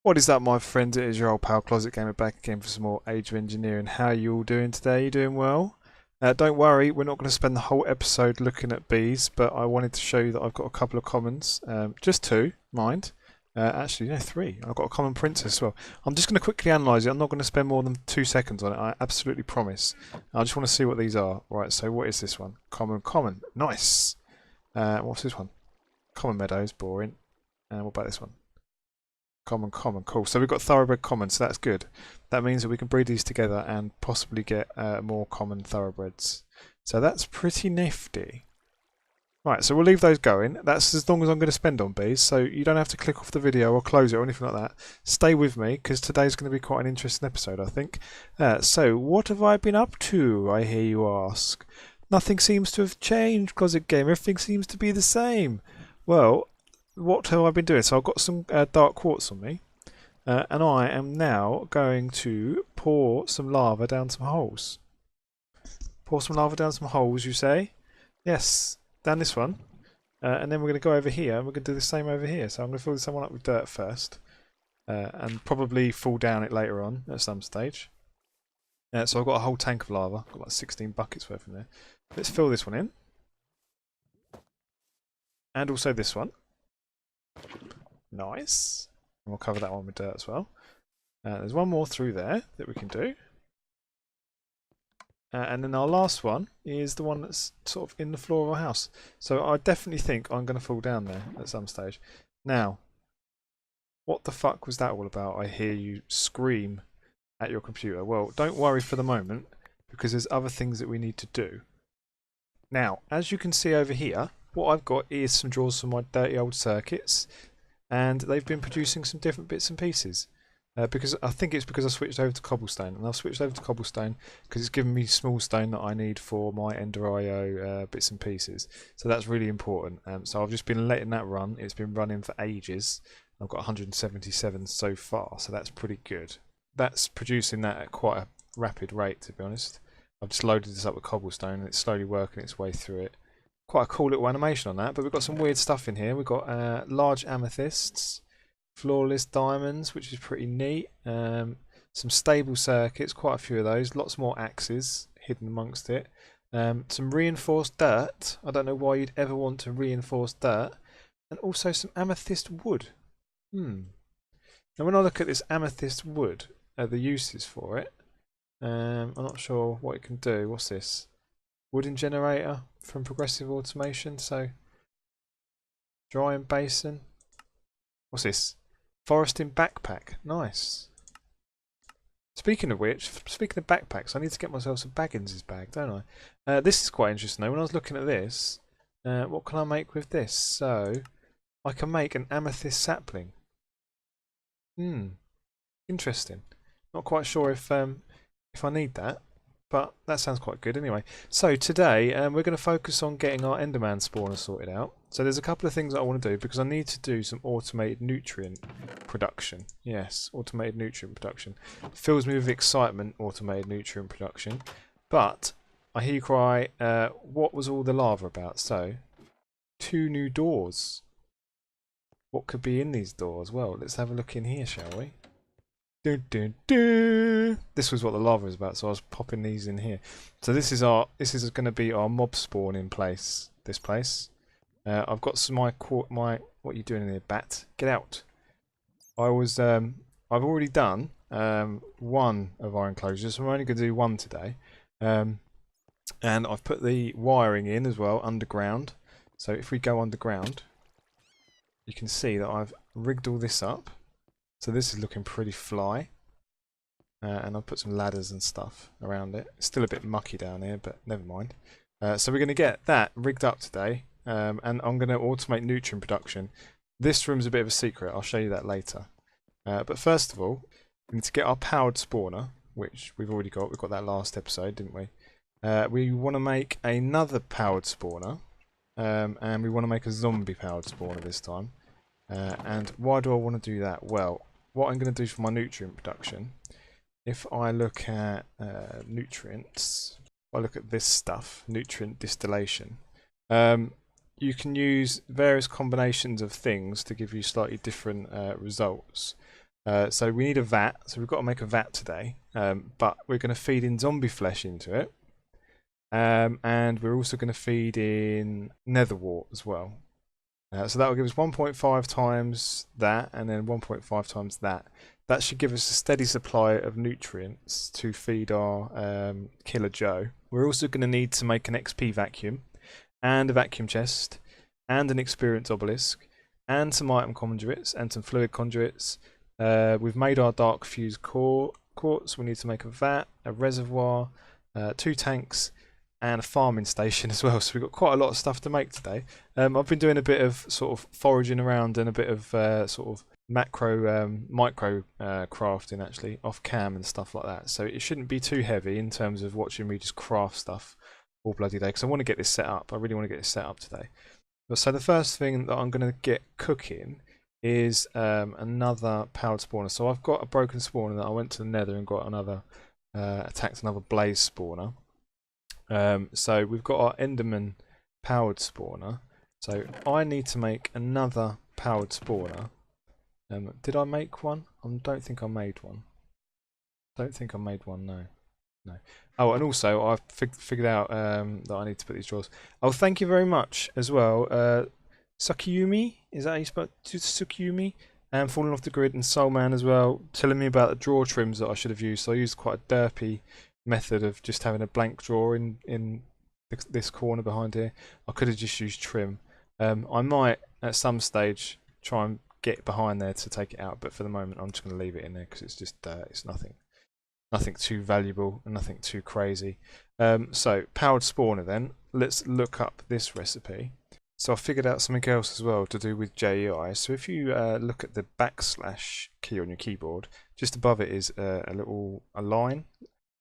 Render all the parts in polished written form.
What is up, my friends? It is your old pal Closet Gamer back again for some more Age of Engineering. How are you all doing today? You doing well? Don't worry, we're not going to spend the whole episode looking at bees, but I wanted to show you that I've got a couple of commons. Just two, mind. Actually, no, three. I've got a common princess as well. I'm just going to quickly analyse it. I'm not going to spend more than 2 seconds on it. I absolutely promise. I just want to see what these are. Right, so what is this one? Common, common. Nice. What's this one? Common meadows, boring. And what about this one? Common, common, cool. So we've got thoroughbred common, so that's good. That means that we can breed these together and possibly get more common thoroughbreds. So that's pretty nifty. Right, so we'll leave those going. That's as long as I'm going to spend on bees, so you don't have to click off the video or close it or anything like that. Stay with me, because today's going to be quite an interesting episode, I think. So, what have I been up to, I hear you ask? Nothing seems to have changed, Closet Game. Everything seems to be the same. Well, what have I been doing? So I've got some dark quartz on me, and I am now going to pour some lava down some holes. Pour some lava down some holes, you say? Yes, down this one. And then we're going to go over here, and we're going to do the same over here. So I'm going to fill this one up with dirt first, and probably fall down it later on at some stage. So I've got a whole tank of lava. I've got like 16 buckets worth in there. Let's fill this one in. And also this one. Nice. And we'll cover that one with dirt as well. There's one more through there that we can do. And then our last one is the one that's sort of in the floor of our house. So I definitely think I'm going to fall down there at some stage. Now, what the fuck was that all about? I hear you scream at your computer. Well, don't worry for the moment, because there's other things that we need to do. Now, as you can see over here, what I've got is some drawers from my dirty old circuits, and they've been producing some different bits and pieces. Because I think it's because I switched over to cobblestone, and I've switched over to cobblestone because it's given me small stone that I need for my Ender IO bits and pieces. So that's really important. So I've just been letting that run. It's been running for ages. I've got 177 so far, so that's pretty good. That's producing that at quite a rapid rate, to be honest. I've just loaded this up with cobblestone, and it's slowly working its way through it. Quite a cool little animation on that, but we've got some weird stuff in here. We've got large amethysts, flawless diamonds, which is pretty neat. Some stable circuits, quite a few of those. Lots more axes hidden amongst it. Some reinforced dirt. I don't know why you'd ever want to reinforce dirt. And also some amethyst wood. Now when I look at this amethyst wood, the uses for it, I'm not sure what it can do. What's this? Wooden generator from Progressive Automation. So drying basin. What's this? Foresting backpack. Nice. Speaking of which, speaking of backpacks, I need to get myself some Baggins's bag, don't I? This is quite interesting though. When I was looking at this, what can I make with this? So, I can make an amethyst sapling. Interesting. Not quite sure if I need that, but that sounds quite good anyway. So today we're going to focus on getting our Enderman spawner sorted out. So there's a couple of things that I want to do because I need to do some automated nutrient production. Yes, automated nutrient production. Fills me with excitement, automated nutrient production. But I hear you cry, what was all the lava about? So, 2 new doors. What could be in these doors? Well, let's have a look in here, shall we? Dun, dun, dun. This was what the lava is about, so I was popping these in here. So this is going to be our mob spawn in place. This place. I've got some my what are you doing in here, bat? Get out! I've already done one of our enclosures. So I'm only going to do one today, and I've put the wiring in as well underground. So if we go underground, you can see that I've rigged all this up. So this is looking pretty fly. And I've put some ladders and stuff around it. It's still a bit mucky down here, but never mind. So we're going to get that rigged up today. And I'm going to automate nutrient production. This room's a bit of a secret. I'll show you that later. But first of all, we need to get our powered spawner, which we've already got. We got that last episode, didn't we? We want to make another powered spawner. And we want to make a zombie powered spawner this time. And why do I want to do that? Well, what I'm going to do for my nutrient production, if I look at nutrients, if I look at this stuff, nutrient distillation, you can use various combinations of things to give you slightly different results. So we need a vat, so we've got to make a vat today, but we're going to feed in zombie flesh into it, and we're also going to feed in nether wart as well. So that will give us 1.5 times that, and then 1.5 times that. That should give us a steady supply of nutrients to feed our Killer Joe. We're also going to need to make an XP vacuum, and a vacuum chest, and an experience obelisk, and some item conduits, and some fluid conduits. We've made our dark fuse quartz. We need to make a vat, a reservoir, 2 tanks, and a farming station as well. So we've got quite a lot of stuff to make today. I've been doing a bit of sort of foraging around and a bit of sort of micro crafting actually off cam and stuff like that. So it shouldn't be too heavy in terms of watching me just craft stuff all bloody day, because I want to get this set up. I really want to get this set up today. So the first thing that I'm going to get cooking is another powered spawner. So I've got a broken spawner that I went to the nether and got another attacked another blaze spawner. So we've got our Enderman powered spawner. So I need to make another powered spawner. Did I make one? I don't think I made one. Don't think I made one, no. No. Oh, and also I've figured out that I need to put these drawers. Oh, thank you very much as well. Sukiyumi, is that how you spell it? Sukiyumi? And Falling Off the Grid and Soulman as well, telling me about the drawer trims that I should have used. So I used quite a derpy method of just having a blank drawer in this corner behind here. I could have just used trim. I might at some stage try and get behind there to take it out, but for the moment I'm just going to leave it in there because it's just it's nothing too valuable and nothing too crazy. So powered spawner then. Let's look up this recipe. So I figured out something else as well to do with JEI. So if you look at the / key on your keyboard, just above it is a line.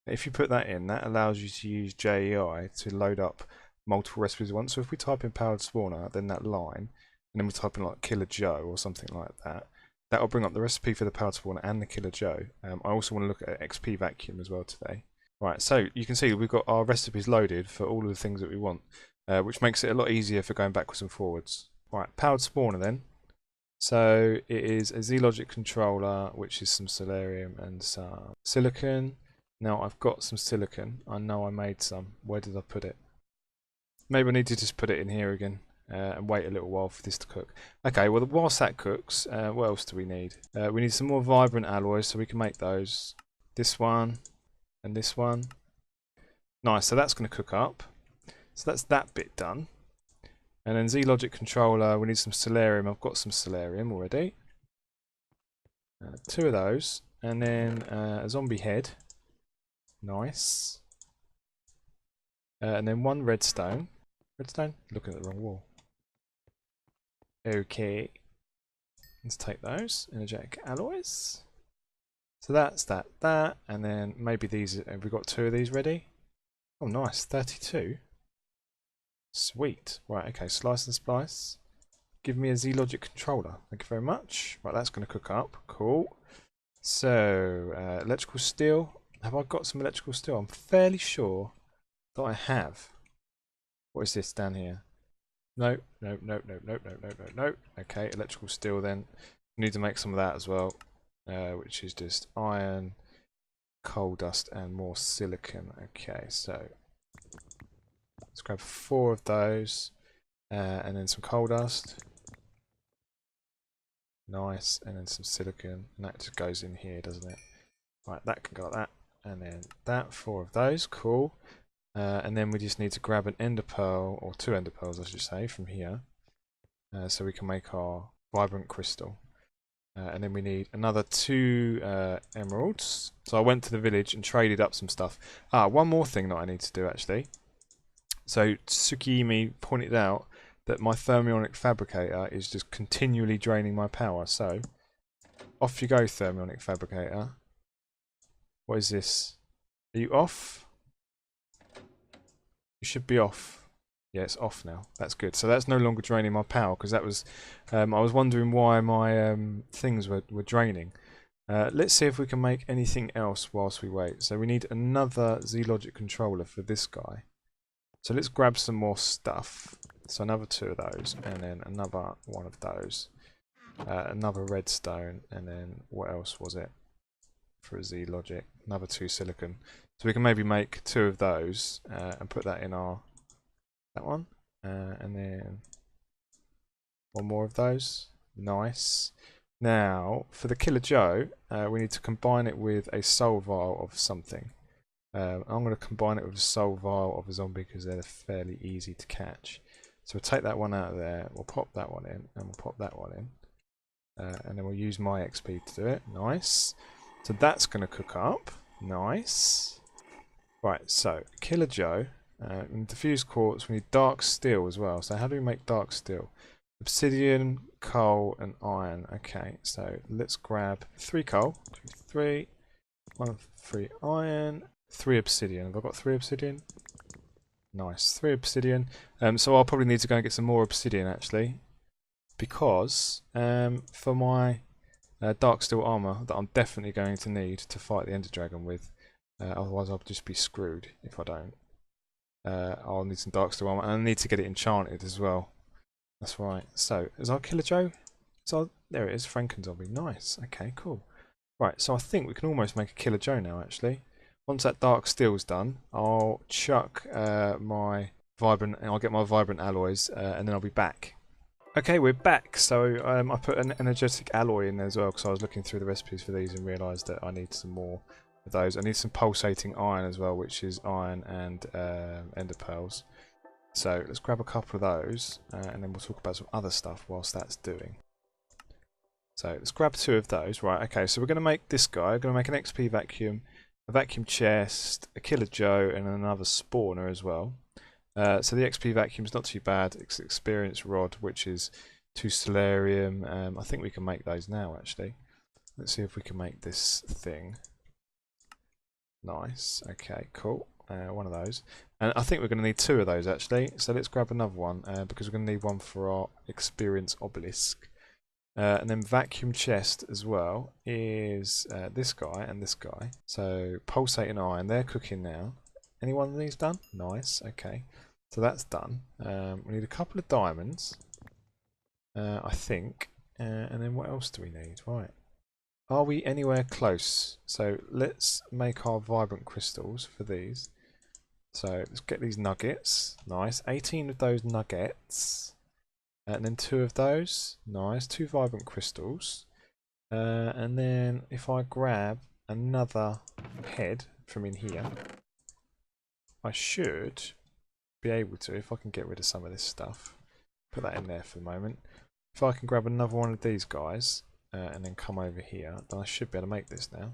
If you put that in, that allows you to use JEI to load up multiple recipes at once. So if we type in powered spawner, then that line, and then we type in like Killer Joe or something like that, that will bring up the recipe for the powered spawner and the Killer Joe. I also want to look at XP vacuum as well today. Right, so you can see we've got our recipes loaded for all of the things that we want, which makes it a lot easier for going backwards and forwards. Right, powered spawner then. So it is a Z-Logic controller, which is some solarium and some silicon. Now I've got some silicon. I know I made some. Where did I put it? Maybe I need to just put it in here again and wait a little while for this to cook. Okay, well whilst that cooks, what else do we need? We need some more vibrant alloys so we can make those. This one and this one. Nice, so that's going to cook up. So that's that bit done. And then Z-Logic controller, we need some solarium. I've got some solarium already. 2 of those. And then a zombie head. Nice. And then 1 redstone. Redstone? Looking at the wrong wall. Okay. Let's take those. Energetic alloys. So that's that. And then maybe these. Have we got 2 of these ready? Oh, nice. 32. Sweet. Right, okay. Slice and splice. Give me a Z-Logic controller. Thank you very much. Right, that's going to cook up. Cool. So, electrical steel. Have I got some electrical steel? I'm fairly sure that I have. What is this down here? No. Okay, electrical steel then. Need to make some of that as well, which is just iron, coal dust, and more silicon. Okay, so let's grab 4 of those, and then some coal dust. Nice, and then some silicon, and that just goes in here, doesn't it? Right, that can go like that. And then that, 4 of those, cool. And then we just need to grab an ender pearl, or 2 ender pearls I should say, from here. So we can make our vibrant crystal. And then we need another 2 emeralds. So I went to the village and traded up some stuff. One more thing that I need to do actually. So Tsukimi pointed out that my thermionic fabricator is just continually draining my power. So off you go, thermionic fabricator. What is this? Are you off? You should be off. Yeah, it's off now. That's good. So that's no longer draining my power, because that was... I was wondering why my things were draining. Let's see if we can make anything else whilst we wait. So we need another Z-Logic controller for this guy. So let's grab some more stuff. So another 2 of those, and then another 1 of those. another redstone, and then what else was it for a Z logic? Another 2 silicon. So we can maybe make 2 of those and put that in our that one, and then 1 more of those. Nice. Now for the Killer Joe, we need to combine it with a soul vial of something. I'm going to combine it with a soul vial of a zombie because they're fairly easy to catch. So we'll take that one out of there, we'll pop that one in, and we'll pop that one in. And then we'll use my XP to do it. Nice. So that's going to cook up. Nice. Right, so Killer Joe. Diffused quartz, we need dark steel as well. So how do we make dark steel? Obsidian, coal, and iron. Okay, so let's grab 3 coal. 3, 1, 3 iron, 3 obsidian. Have I got 3 obsidian? Nice, 3 obsidian. So I'll probably need to go and get some more obsidian actually, because for my dark steel armor that I'm definitely going to need to fight the Ender Dragon with. Otherwise, I'll just be screwed if I don't. I'll need some dark steel armor, and I need to get it enchanted as well. That's right. So, is our Killer Joe? There it is, Franken zombie. Nice. Okay, cool. Right, so I think we can almost make a Killer Joe now, actually. Once that dark steel's done, I'll chuck my vibrant, and I'll get my vibrant alloys, and then I'll be back. Okay, we're back. So I put an energetic alloy in there as well because I was looking through the recipes for these and realised that I need some more of those. I need some pulsating iron as well, which is iron and ender pearls. So let's grab a couple of those and then we'll talk about some other stuff whilst that's doing. So let's grab 2 of those. Right, okay, so we're going to make this guy. We're going to make an XP vacuum, a vacuum chest, a Killer Joe, and another spawner as well. So the XP vacuum is not too bad. It's experience rod, which is 2 stellarium. I think we can make those now, actually. Let's see if we can make this thing. Nice. Okay, cool. 1 of those. And I think we're going to need 2 of those, actually. So let's grab another one, because we're going to need 1 for our experience obelisk. And then vacuum chest as well is this guy and this guy. So pulsating iron, they're cooking now. Any one of these done? Nice, okay. So that's done. We need a couple of diamonds, I think. And then what else do we need? Right. Are we anywhere close? So let's make our vibrant crystals for these. So let's get these nuggets. Nice. 18 of those nuggets. And then 2 of those. Nice. 2 vibrant crystals. And then if I grab another head from in here, I should be able to, if I can get rid of some of this stuff, put that in there for the moment. If I can grab another one of these guys and then come over here, then I should be able to make this now.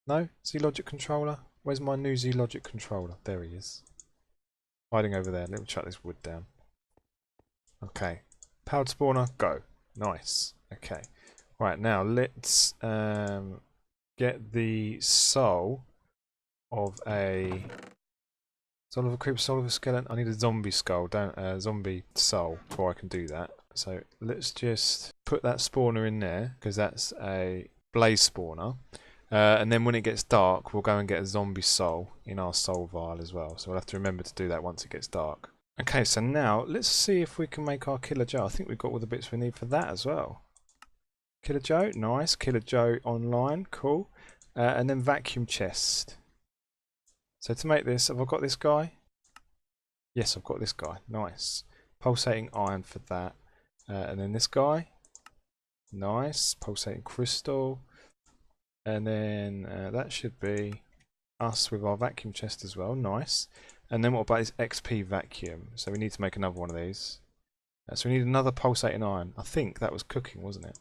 No? Z-Logic controller? Where's my new Z-Logic controller? There he is. Hiding over there. Let me chuck this wood down. Okay. Powered spawner, go. Nice. Okay. Right, now let's get the soul of a... Soul of a creeper, soul of a skeleton. I need a zombie skull, zombie soul before I can do that. So let's just put that spawner in there because that's a blaze spawner. And then when it gets dark, we'll go and get a zombie soul in our soul vial as well. So we'll have to remember to do that once it gets dark. Okay, so now let's see if we can make our Killer Joe. I think we've got all the bits we need for that as well. Killer Joe, nice. Killer Joe online, cool. And then vacuum chest. So to make this, have I got this guy? Yes, I've got this guy. Nice. Pulsating iron for that. And then this guy. Nice. Pulsating crystal. And then that should be us with our vacuum chest as well. Nice. And then what about this XP vacuum? So we need to make another one of these. So we need another pulsating iron. I think that was cooking, wasn't it?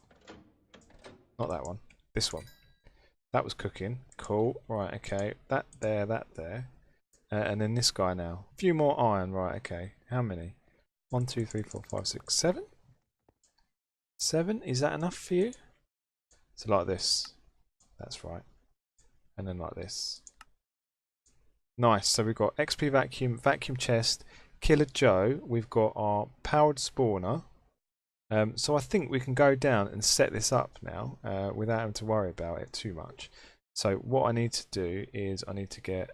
Not that one. This one. That was cooking. Cool. Right, okay. That there. And then this guy now. A few more iron. Right, okay. How many? 1, 2, 3, 4, 5, 6, 7? 7? Is that enough for you? So like this. That's right. And then like this. Nice. So we've got XP vacuum, vacuum chest, Killer Joe. We've got our powered spawner. So I think we can go down and set this up now without having to worry about it too much. So what I need to do is I need to get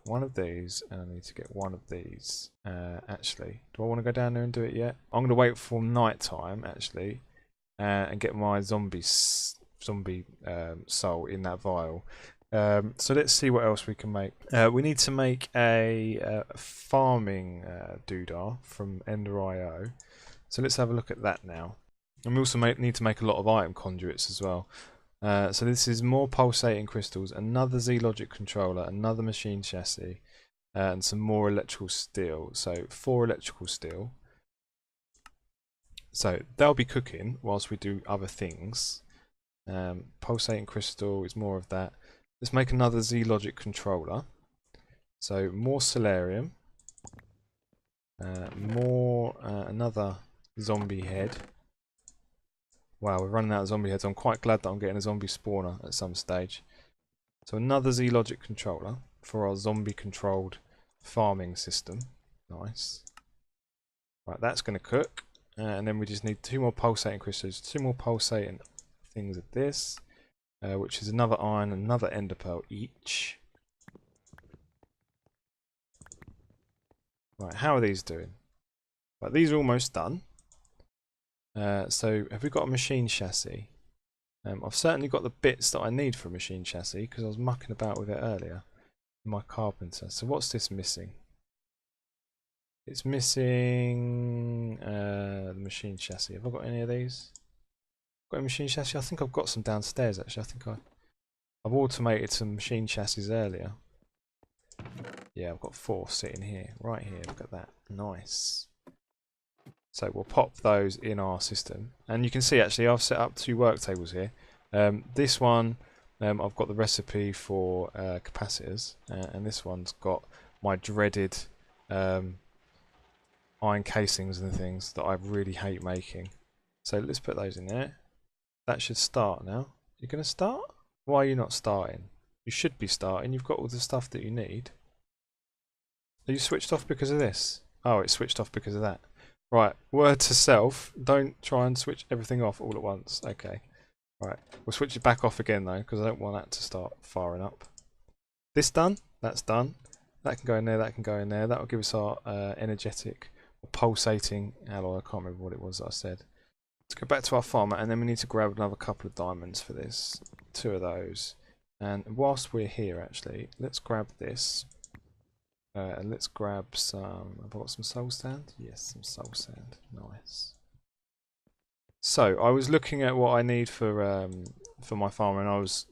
one of these and I need to get one of these. Actually, do I want to go down there and do it yet? I'm going to wait for night time actually and get my zombie soul in that vial. So let's see what else we can make. We need to make a farming doodah from Ender.io. So let's have a look at that now. And we also need to make a lot of item conduits as well. So this is more pulsating crystals, another Z-Logic controller, another machine chassis, and some more electrical steel. So 4 electrical steel. So they'll be cooking whilst we do other things. Pulsating crystal is more of that. Let's make another Z-Logic controller. So more solarium, another zombie head. Wow, we're running out of zombie heads. I'm quite glad that I'm getting a zombie spawner at some stage. So another Z-Logic controller for our zombie-controlled farming system. Nice. Right, that's going to cook. And then we just need 2 more pulsating crystals, 2 more pulsating things of this, which is another iron, another ender pearl each. Right, how are these doing? Right, these are almost done. So have we got a machine chassis? I've certainly got the bits that I need for a machine chassis because I was mucking about with it earlier. My carpenter. So what's this missing? It's missing the machine chassis. Have I got any of these? Got a machine chassis? I think I've got some downstairs actually. I think I've automated some machine chassis earlier. Yeah, I've got 4 sitting here, right here. Look at that, nice. So we'll pop those in our system, and you can see actually I've set up 2 work tables here. This one, I've got the recipe for capacitors, and this one's got my dreaded iron casings and things that I really hate making. So let's put those in there. That should start now. You're going to start? Why are you not starting? You should be starting. You've got all the stuff that you need. Are you switched off because of this? Oh, it's switched off because of that. Right, word to self. Don't try and switch everything off all at once. Okay. Right, we'll switch it back off again though, because I don't want that to start firing up. This done? That's done. That can go in there, that can go in there. That will give us our energetic or pulsating alloy. I can't remember what it was that I said. Let's go back to our farmer, and then we need to grab another couple of diamonds for this. 2 of those. And whilst we're here actually, let's grab this. And let's grab some. Have I got some soul sand? Yes, some soul sand. Nice. So I was looking at what I need for my farm, and I was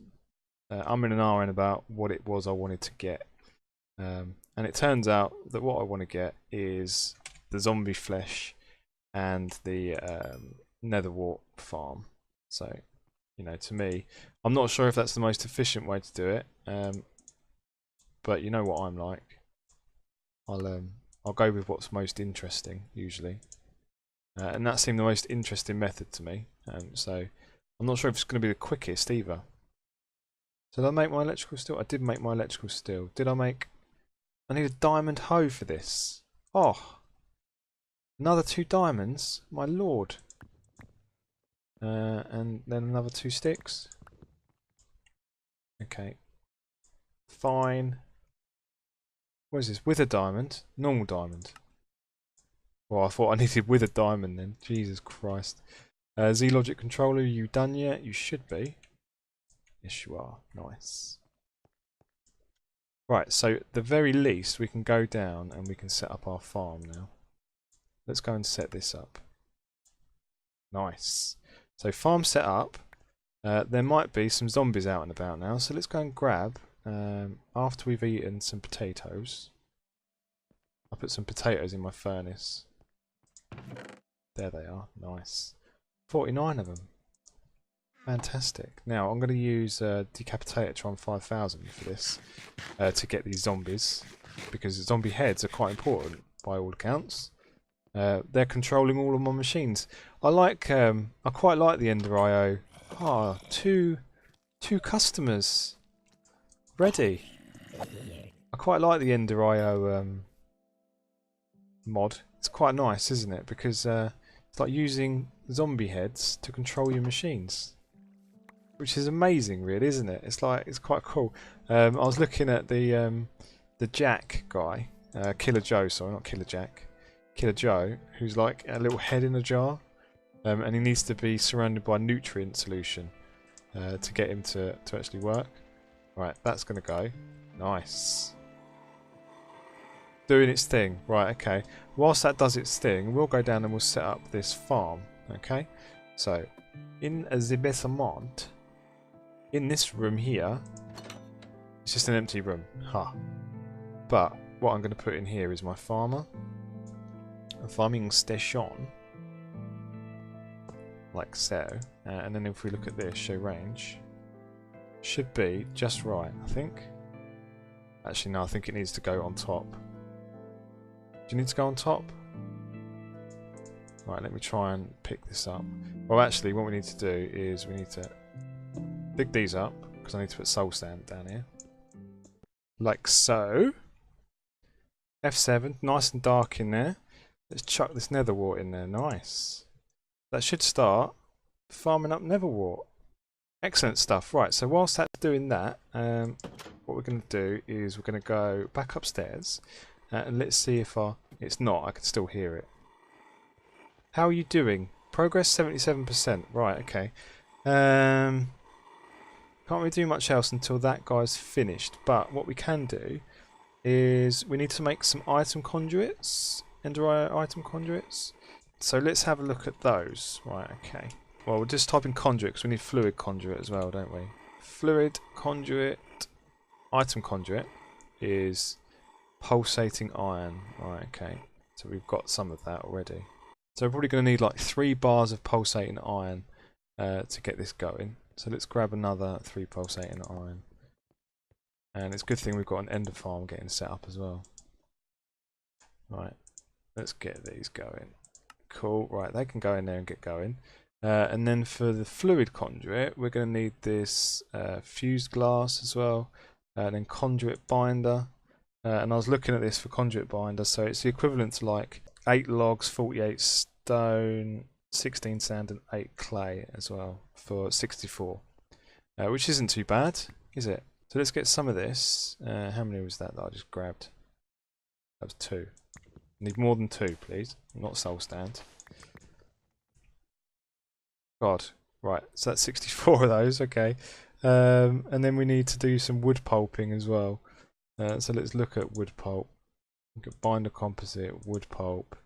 umming and ahhing about what it was I wanted to get. And it turns out that what I want to get is the zombie flesh and the nether wart farm. So, you know, to me, I'm not sure if that's the most efficient way to do it. But you know what I'm like. I'll go with what's most interesting usually, and that seemed the most interesting method to me. So I'm not sure if it's going to be the quickest either. So did I make my electrical steel? I did make my electrical steel. Did I make? I need a diamond hoe for this. Oh, another 2 diamonds, my lord. And then another 2 sticks. Okay, fine. What is this? With a diamond? Normal diamond. Well, I thought I needed with a diamond then. Jesus Christ. Z-Logic controller, are you done yet? You should be. Yes, you are. Nice. Right, so at the very least, we can go down and we can set up our farm now. Let's go and set this up. Nice. So farm set up. There might be some zombies out and about now, so let's go and grab, after we've eaten some potatoes. I'll put some potatoes in my furnace. There they are. Nice. 49 of them. Fantastic. Now I'm going to use Decapitator 5000 for this to get these zombies, because zombie heads are quite important by all accounts. They're controlling all of my machines. I quite like the Ender.io. Ah, two customers ready. I quite like the Ender.io mod. It's quite nice, isn't it? Because it's like using zombie heads to control your machines, which is amazing, really, isn't it? It's quite cool. I was looking at the Jack guy, Killer Joe. Sorry, not Killer Jack. Killer Joe, who's like a little head in a jar. And he needs to be surrounded by nutrient solution to get him to actually work. Right, that's going to go. Nice. Doing its thing. Right, okay. Whilst that does its thing, we'll go down and we'll set up this farm. Okay? So, in the basement, in this room here, it's just an empty room. Ha. But, what I'm going to put in here is my farmer. A farming station. Like so. And then if we look at this, show range. Should be just right, I think. Actually, no, I think it needs to go on top. Do you need to go on top? Right, let me try and pick this up. Well, actually, what we need to do is we need to dig these up, because I need to put soul sand down here. Like so. F7, nice and dark in there. Let's chuck this nether wart in there, nice. That should start farming up nether wart. Excellent stuff. Right, so whilst that's doing that, what we're going to do is we're going to go back upstairs. And let's see if it's not. I can still hear it. How are you doing? Progress 77%. Right, okay. Can't really do much else until that guy's finished. But what we can do is we need to make some item conduits. Ender item conduits. So let's have a look at those. Right, okay. Well, we'll just type in conduit because we need fluid conduit as well, don't we? Fluid conduit. Item conduit is pulsating iron. Right, okay. So we've got some of that already. So we're probably going to need like 3 bars of pulsating iron to get this going. So let's grab another 3 pulsating iron. And it's a good thing we've got an ender farm getting set up as well. Right, let's get these going. Cool, right, they can go in there and get going. And then for the fluid conduit, we're going to need this fused glass as well. And then conduit binder. And I was looking at this for conduit binder, so it's the equivalent to like 8 logs, 48 stone, 16 sand and 8 clay as well for 64. Which isn't too bad, is it? So let's get some of this. How many was that I just grabbed? That was 2. Need more than 2, please. Not soul stand. God. Right, so that's 64 of those, okay. And then we need to do some wood pulping as well. So let's look at wood pulp. Look at binder composite, wood pulp.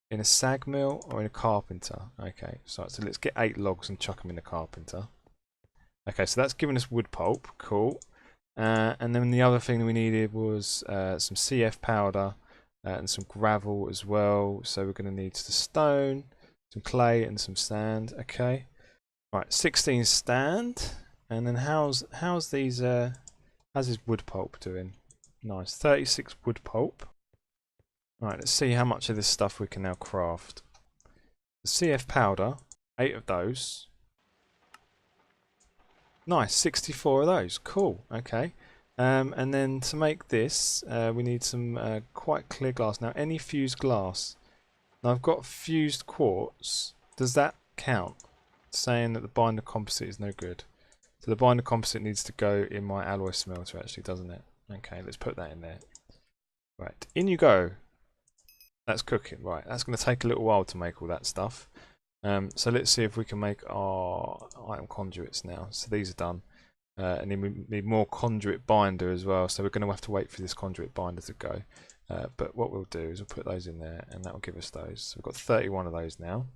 In a sag mill or in a carpenter? Okay, so let's get 8 logs and chuck them in a carpenter. Okay, so that's given us wood pulp, cool. And then the other thing that we needed was some CF powder and some gravel as well. So we're going to need some stone, some clay and some sand, okay. Right, 16 stand. And then how's these how's this wood pulp doing? Nice, 36 wood pulp. Right, let's see how much of this stuff we can now craft. The CF powder, 8 of those. Nice, 64 of those. Cool, okay. And then to make this, we need some quite clear glass. Now, any fused glass. Now, I've got fused quartz. Does that count? It's saying that the binder composite is no good. So the binder composite needs to go in my alloy smelter, actually, doesn't it? Okay, let's put that in there. Right, in you go. That's cooking. Right, that's going to take a little while to make all that stuff. So let's see if we can make our item conduits now. So these are done. And then we need more conduit binder as well. So we're going to have to wait for this conduit binder to go. But what we'll do is we'll put those in there and that will give us those. So we've got 31 of those now.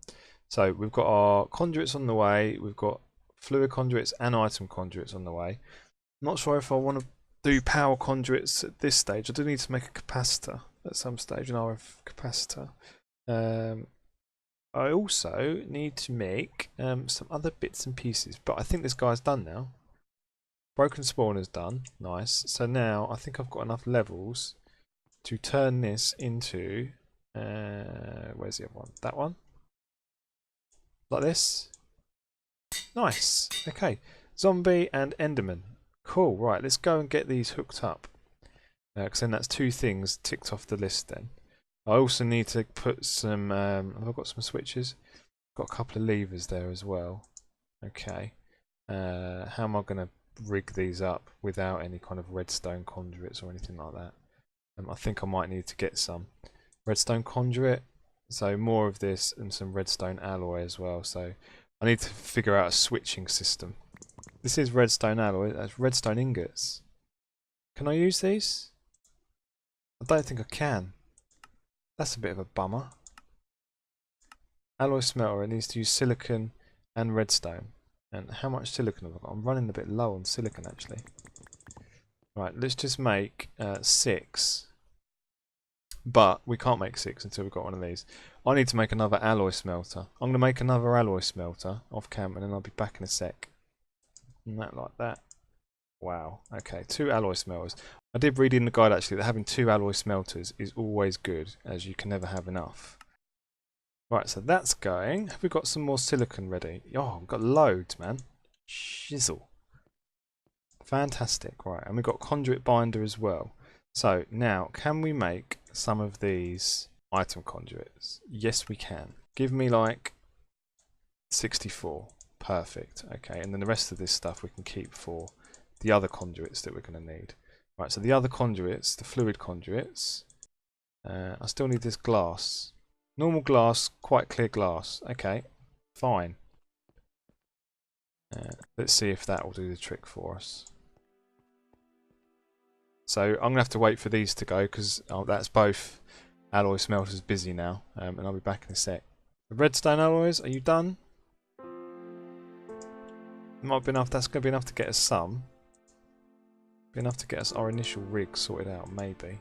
So we've got our conduits on the way. We've got fluid conduits and item conduits on the way. I'm not sure if I want to do power conduits at this stage. I do need to make a capacitor at some stage, an RF capacitor. I also need to make some other bits and pieces, but I think this guy's done now. Broken spawner's done, nice. So now I think I've got enough levels to turn this into, where's the other one? That one? Like this? Nice, okay. Zombie and Enderman. Cool, right, let's go and get these hooked up. Because then that's 2 things ticked off the list then. I also need to put some, have I got some switches? Got a couple of levers there as well. Okay. How am I going to rig these up without any kind of redstone conduits or anything like that? I think I might need to get some redstone conduit. So more of this and some redstone alloy as well. So I need to figure out a switching system. This is redstone alloy. That's redstone ingots. Can I use these? I don't think I can. That's a bit of a bummer. Alloy smelter. It needs to use silicon and redstone. And how much silicon have I got? I'm running a bit low on silicon actually. Right, let's just make 6. But we can't make 6 until we've got one of these. I need to make another alloy smelter. I'm going to make another alloy smelter off cam and then I'll be back in a sec. And that like that. Wow. Okay, 2 alloy smelters. I did read in the guide actually that having 2 alloy smelters is always good, as you can never have enough. Right, so that's going. Have we got some more silicon ready? Oh, we've got loads, man. Shizzle. Fantastic. Right, and we've got conduit binder as well. So now, can we make some of these item conduits? Yes, we can. Give me like 64. Perfect. Okay, and then the rest of this stuff we can keep for the other conduits that we're going to need. Right, so the other conduits, the fluid conduits, I still need this glass. Normal glass, quite clear glass. Okay, fine. Let's see if that will do the trick for us. So I'm going to have to wait for these to go because that's both alloy smelters busy now, and I'll be back in a sec. The redstone alloys, are you done? It might be enough. That's going to be enough to get us some. Be enough to get us our initial rig sorted out, maybe.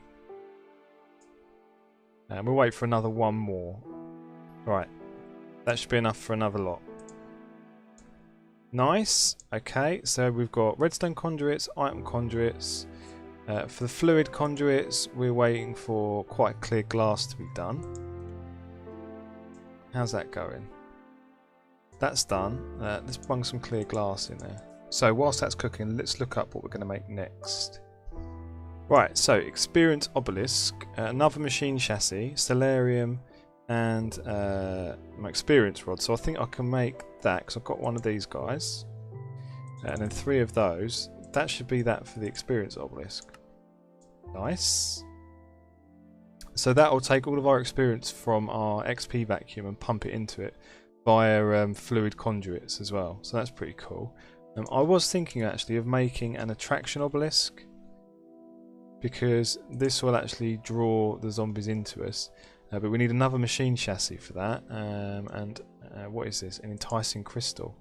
And we'll wait for another one more. Right, that should be enough for another lot. Nice. Okay, so we've got redstone conduits, item conduits. For the fluid conduits, we're waiting for quite clear glass to be done. How's that going? That's done. Let's bung some clear glass in there. So whilst that's cooking, let's look up what we're going to make next. Right, so experience obelisk, another machine chassis, stellarium, and my experience rod. So I think I can make that because I've got one of these guys, and then 3 of those. That should be that for the experience obelisk. Nice. So that will take all of our experience from our XP vacuum and pump it into it via fluid conduits as well. So that's pretty cool. I was thinking actually of making an attraction obelisk, because this will actually draw the zombies into us. But we need another machine chassis for that. What is this? An enticing crystal,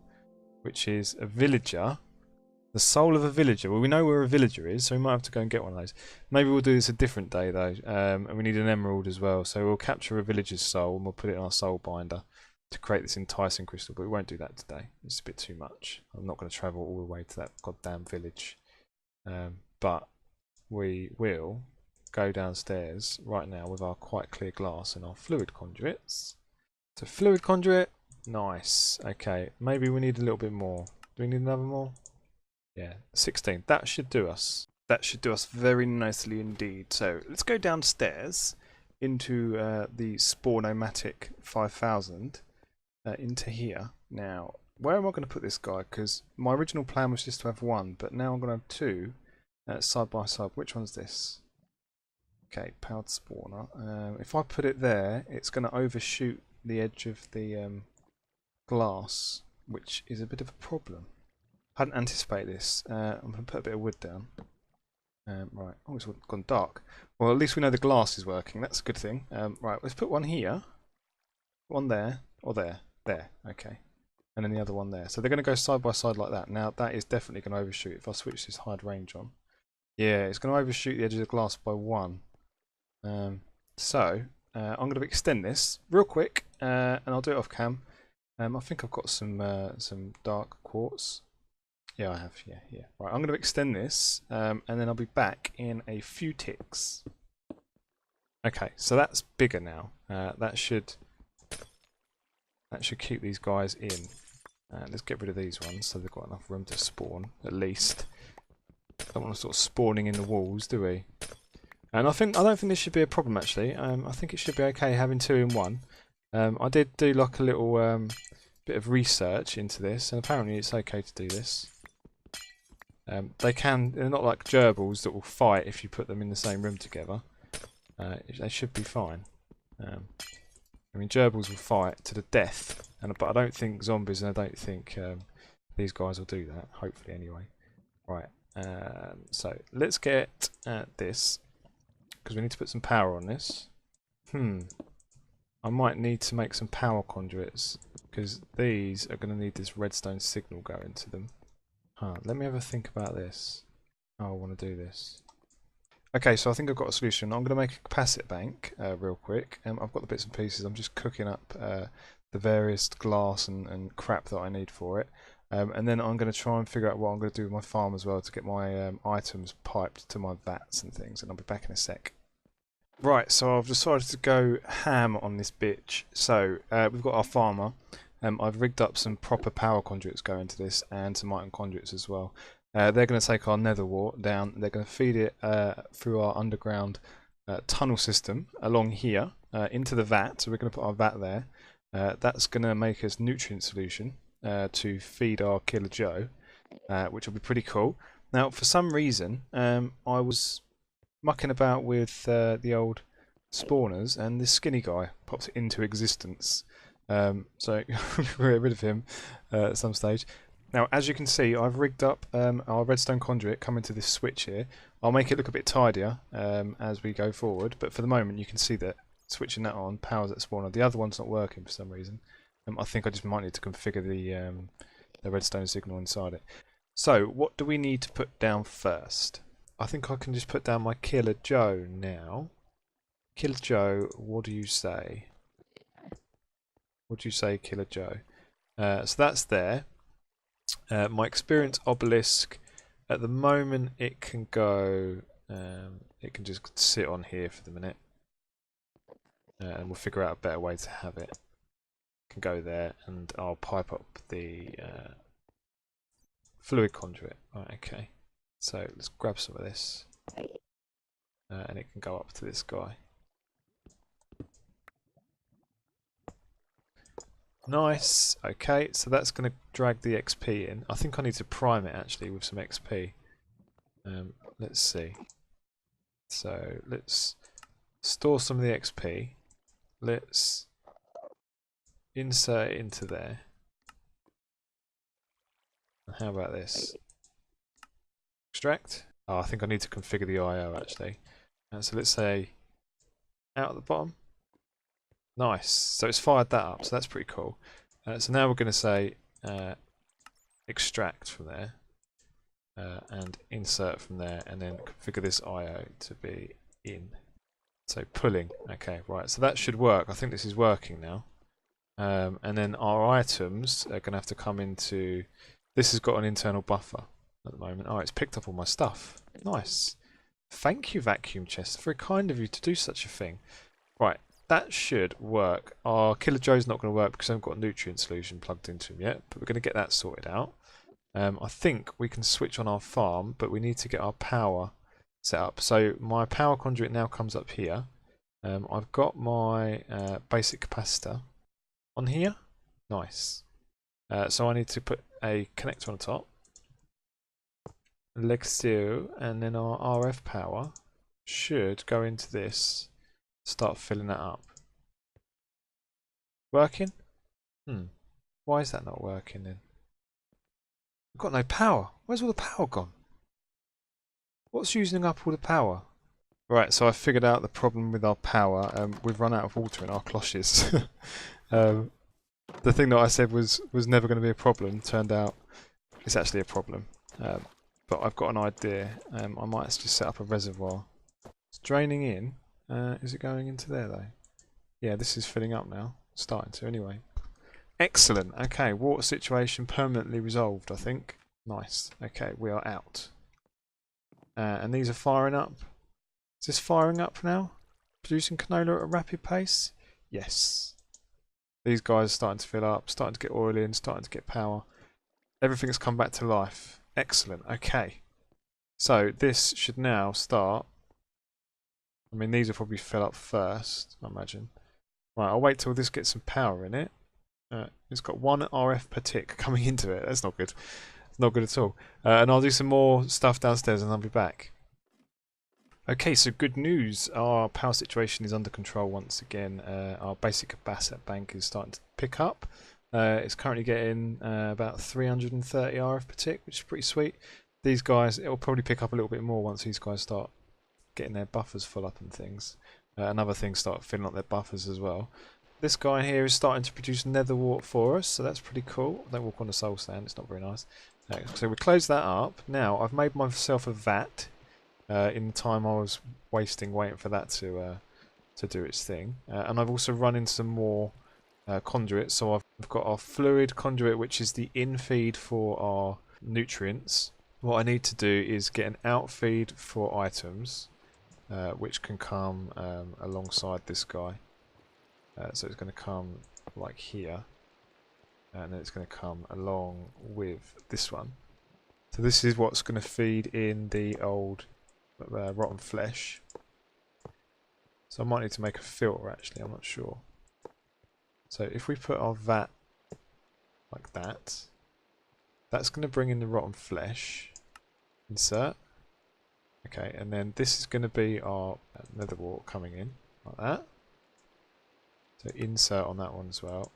which is a villager. The soul of a villager. Well, we know where a villager is, so we might have to go and get one of those. Maybe we'll do this a different day though. And we need an emerald as well. So we'll capture a villager's soul and we'll put it in our soul binder to create this enticing crystal. But we won't do that today. It's a bit too much. I'm not going to travel all the way to that goddamn village. But we will go downstairs right now with our quite clear glass and our fluid conduits. So fluid conduit, nice. Okay, maybe we need a little bit more. Do we need another more? Yeah, 16. That should do us. That should do us very nicely indeed. So let's go downstairs into the Spawnomatic 5000 into here. Now, where am I going to put this guy? Because my original plan was just to have 1, but now I'm going to have 2 side by side. Which one's this? Okay, powered spawner. If I put it there, it's going to overshoot the edge of the glass, which is a bit of a problem. I hadn't anticipated this. I'm going to put a bit of wood down. Right. Oh, it's gone dark. Well, at least we know the glass is working. That's a good thing. Right, let's put one here. One there. Or there. There. Okay. And then the other one there. So they're going to go side by side like that. Now, that is definitely going to overshoot. If I switch this hide range on. Yeah, it's going to overshoot the edge of the glass by 1. I'm going to extend this real quick. And I'll do it off cam. I think I've got some dark quartz. Yeah, I have. Yeah. Right, I'm going to extend this, and then I'll be back in a few ticks. Okay, so that's bigger now. That should keep these guys in. Let's get rid of these ones so they've got enough room to spawn, at least. Don't want to sort of spawning in the walls, do we? And I don't think this should be a problem actually. I think it should be okay having 2 in 1. I did do like a little bit of research into this, and apparently it's okay to do this. They're not like gerbils that will fight if you put them in the same room together. They should be fine. I mean, gerbils will fight to the death, but I don't think zombies, and I don't think these guys will do that. Hopefully, anyway. Right. So let's get this, because we need to put some power on this. I might need to make some power conduits, because these are going to need this redstone signal going to them. Let me have a think about this. Oh, I want to do this. Okay, so I think I've got a solution. I'm going to make a capacitor bank real quick. I've got the bits and pieces. I'm just cooking up the various glass and crap that I need for it. And then I'm going to try and figure out what I'm going to do with my farm as well to get my items piped to my vats and things. And I'll be back in a sec. Right, so I've decided to go ham on this bitch. So we've got our farmer. I've rigged up some proper power conduits going to this, and some iron conduits as well. They're going to take our nether wart down. They're going to feed it through our underground tunnel system along here into the vat. So we're going to put our vat there. That's going to make us nutrient solution to feed our Killer Joe, which will be pretty cool. Now, for some reason, I was mucking about with the old spawners, and this skinny guy pops into existence. So we'll get rid of him at some stage. Now, as you can see, I've rigged up our redstone conduit coming to this switch here. I'll make it look a bit tidier as we go forward, but for the moment you can see that switching that on powers that spawner. The other one's not working for some reason. I think I just might need to configure the redstone signal inside it. So, what do we need to put down first? I think I can just put down my Killer Joe now. Killer Joe, what do you say? What do you say, Killer Joe? So that's there. My experience obelisk, at the moment it can go, it can just sit on here for the minute. And we'll figure out a better way to have it. It can go there, and I'll pipe up the fluid conduit. Right, okay. So let's grab some of this, and it can go up to this guy. Nice. Okay, so that's going to drag the XP in. I think I need to prime it actually with some XP. Let's see. So let's store some of the XP. Let's insert it into there. And how about this? Extract. Oh, I think I need to configure the IO actually. So let's say out at the bottom. Nice. So it's fired that up, so that's pretty cool. So now we're going to say extract from there and insert from there, and then configure this IO to be in. So pulling. Okay, right. So that should work. I think this is working now. And then our items are going to have to come into. This has got an internal buffer at the moment. Oh, it's picked up all my stuff. Nice. Thank you, vacuum chest. Very kind of you to do such a thing. Right. That should work. Our Killer Joe's not going to work because I haven't got a nutrient solution plugged into him yet, but we're going to get that sorted out. I think we can switch on our farm, but we need to get our power set up. So my power conduit now comes up here. I've got my basic capacitor on here. Nice. So I need to put a connector on the top. Like so, and then our RF power should go into this. Start filling that up. Working? Why is that not working then? I've got no power. Where's all the power gone? What's using up all the power? Right, so I figured out the problem with our power. We've run out of water in our cloches. The thing that I said was never going to be a problem turned out it's actually a problem. But I've got an idea. I might just set up a reservoir. It's draining in. Is it going into there though? Yeah, this is filling up now. Starting to anyway. Excellent. Okay, water situation permanently resolved, I think. Nice. Okay, we are out. And these are firing up. Is this firing up now? Producing canola at a rapid pace? Yes. These guys are starting to fill up, starting to get oil in, starting to get power. Everything's come back to life. Excellent. Okay. So this should now start. I mean, these will probably fill up first, I imagine. Right, I'll wait till this gets some power in it. It's got 1 RF per tick coming into it. That's not good. It's not good at all. And I'll do some more stuff downstairs and I'll be back. Okay, so good news. Our power situation is under control once again. Our basic asset bank is starting to pick up. It's currently getting about 330 RF per tick, which is pretty sweet. These guys, it will probably pick up a little bit more once these guys start getting their buffers full up and things. And other things start filling up their buffers as well. This guy here is starting to produce nether wart for us, so that's pretty cool. Don't walk on the soul sand, it's not very nice. So we close that up. Now, I've made myself a vat. In the time I was wasting waiting for that to do its thing, and I've also run in some more conduits. So I've got our fluid conduit, which is the in feed for our nutrients. What I need to do is get an out feed for items, which can come alongside this guy. So it's going to come like here, and then it's going to come along with this one. So this is what's going to feed in the old rotten flesh. So I might need to make a filter actually, I'm not sure. So if we put our vat like that, that's going to bring in the rotten flesh. Insert. Okay, and then this is going to be our nether wart coming in like that. So insert on that one as well.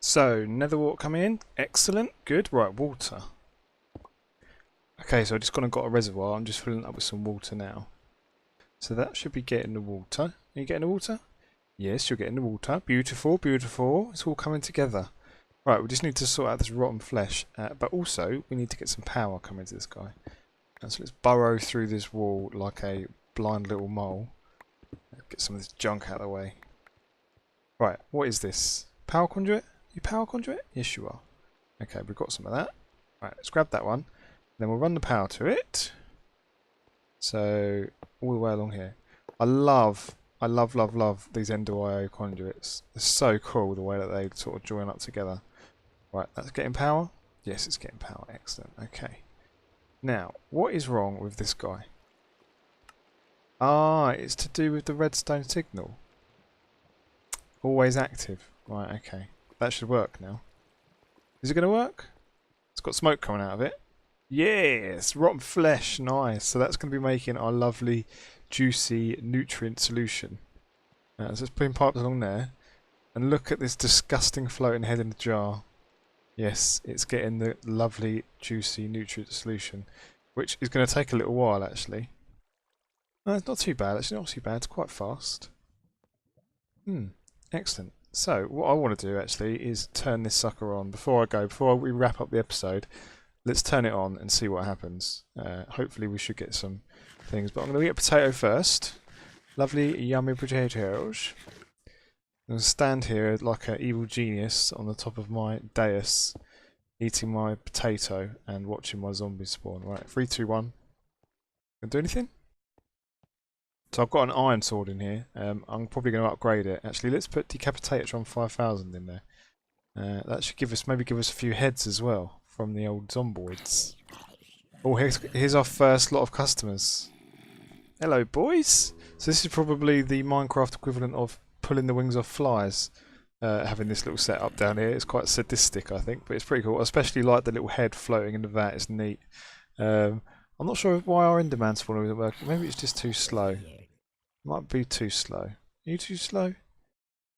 So nether wart coming in, excellent, good. Right, water. Okay, so I just got a reservoir. I'm just filling it up with some water now. So that should be getting the water. Are you getting the water? Yes, you're getting the water. Beautiful, beautiful. It's all coming together. Right, we just need to sort out this rotten flesh. But also, we need to get some power coming to this guy. And so let's burrow through this wall like a blind little mole. Get some of this junk out of the way. Right, what is this? Power conduit? You power conduit? Yes, you are. Okay, we've got some of that. Right, let's grab that one. Then we'll run the power to it. So all the way along here. I love these Ender.io conduits. It's so cool the way that they sort of join up together. Right, that's getting power. Yes, it's getting power. Excellent. Okay. Now, what is wrong with this guy? Ah, it's to do with the redstone signal. Always active. Right, okay. That should work now. Is it going to work? It's got smoke coming out of it. Yes, rotten flesh, nice. So that's going to be making our lovely, juicy nutrient solution. So let's put in pipes along there, and look at this disgusting floating head in the jar. Yes, it's getting the lovely, juicy nutrient solution, which is going to take a little while actually. No, it's not too bad. Actually, not too bad. It's quite fast. Excellent. So what I want to do actually is turn this sucker on before we wrap up the episode. Let's turn it on and see what happens. Hopefully we should get some things. But I'm going to get a potato first. Lovely, yummy potatoes. I'm going to stand here like an evil genius on the top of my dais, eating my potato and watching my zombies spawn. Right, 3, 2, 1. Gonna do anything? So I've got an iron sword in here. I'm probably going to upgrade it. Actually, let's put Decapitator on 5000 in there. That should maybe give us a few heads as well from the old zomboids. Oh, here's our first lot of customers. Hello, boys. So this is probably the Minecraft equivalent of pulling the wings off flies. Having this little setup down here. It's quite sadistic, I think, but it's pretty cool. I especially like the little head floating in the vat. It's neat. I'm not sure why our Enderman spawner isn't working. Maybe it's just too slow. Might be too slow. Are you too slow?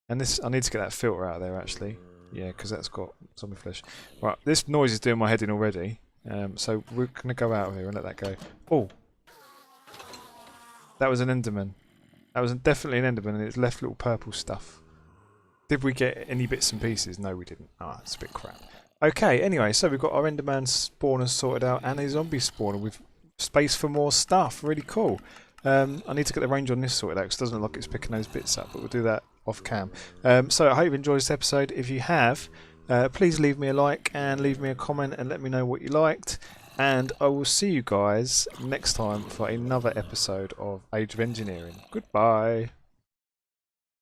And this, I need to get that filter out of there actually. Yeah, because that's got zombie flesh. Right, this noise is doing my head in already. So we're going to go out of here and let that go. Oh! That was an Enderman. That was definitely an Enderman, and it's left little purple stuff. Did we get any bits and pieces? No, we didn't. Ah, it's a bit crap. Okay, anyway, so we've got our Enderman spawner sorted out and a zombie spawner with space for more stuff. Really cool. I need to get the range on this sorted out because it doesn't look like it's picking those bits up, but we'll do that off cam. So I hope you enjoyed this episode. If you have, please leave me a like and leave me a comment and let me know what you liked. And I will see you guys next time for another episode of Age of Engineering. Goodbye.